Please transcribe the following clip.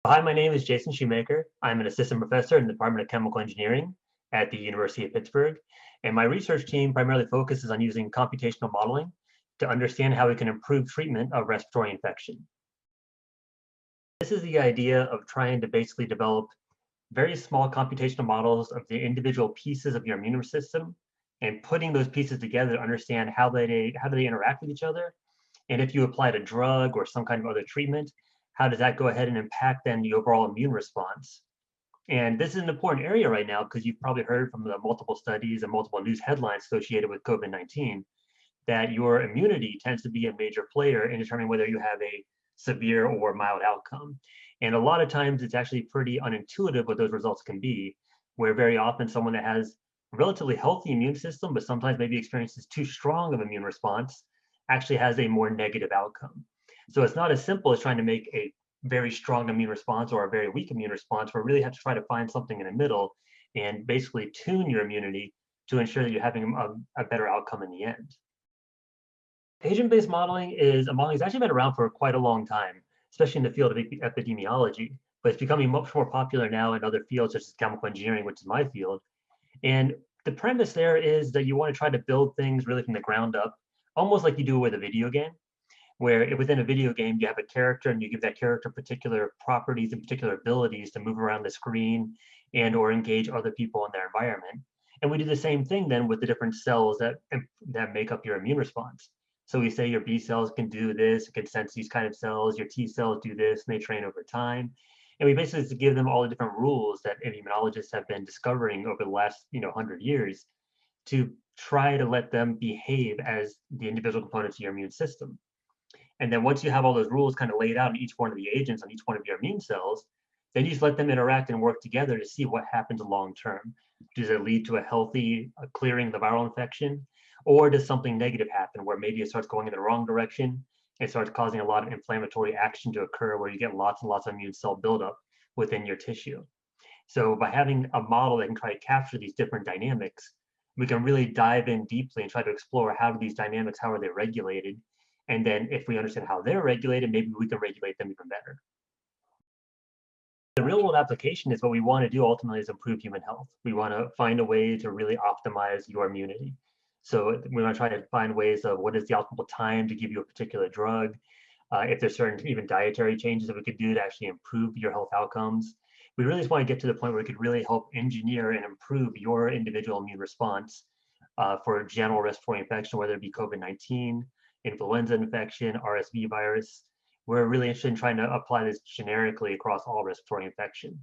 Hi, my name is Jason Shoemaker. I'm an assistant professor in the Department of Chemical Engineering at the University of Pittsburgh. And my research team primarily focuses on using computational modeling to understand how we can improve treatment of respiratory infection. This is the idea of trying to basically develop very small computational models of the individual pieces of your immune system and putting those pieces together to understand how do they interact with each other. And if you applied a drug or some kind of other treatment, how does that go ahead and impact then the overall immune response? And this is an important area right now because you've probably heard from the multiple studies and multiple news headlines associated with COVID-19 that your immunity tends to be a major player in determining whether you have a severe or mild outcome. And a lot of times it's actually pretty unintuitive what those results can be, where very often someone that has a relatively healthy immune system, but sometimes maybe experiences too strong of immune response, actually has a more negative outcome. So it's not as simple as trying to make a very strong immune response or a very weak immune response. We really have to try to find something in the middle and basically tune your immunity to ensure that you're having a better outcome in the end. Agent-based modeling is a modeling that's actually been around for quite a long time, especially in the field of epidemiology, but it's becoming much more popular now in other fields such as chemical engineering, which is my field. And the premise there is that you want to try to build things really from the ground up, almost like you do with a video game, where within a video game, you have a character and you give that character particular properties and particular abilities to move around the screen and or engage other people in their environment. And we do the same thing then with the different cells that make up your immune response. So we say your B cells can do this, it can sense these kind of cells, your T cells do this, and they train over time. And we basically just give them all the different rules that immunologists have been discovering over the last 100 years to try to let them behave as the individual components of your immune system. And then once you have all those rules kind of laid out in each one of the agents on each one of your immune cells, then you just let them interact and work together to see what happens long term. Does it lead to a healthy clearing of the viral infection? Or does something negative happen where maybe it starts going in the wrong direction? It starts causing a lot of inflammatory action to occur where you get lots and lots of immune cell buildup within your tissue. So by having a model that can try to capture these different dynamics, we can really dive in deeply and try to explore how do these dynamics, how are they regulated? And then if we understand how they're regulated, maybe we can regulate them even better. The real world application is what we want to do ultimately is improve human health. We want to find a way to really optimize your immunity. So we want to try to find ways of what is the optimal time to give you a particular drug, if there's certain even dietary changes that we could do to actually improve your health outcomes. We really just want to get to the point where we could really help engineer and improve your individual immune response for general respiratory infection, whether it be COVID-19, influenza infection, RSV virus. We're really interested in trying to apply this generically across all respiratory infection.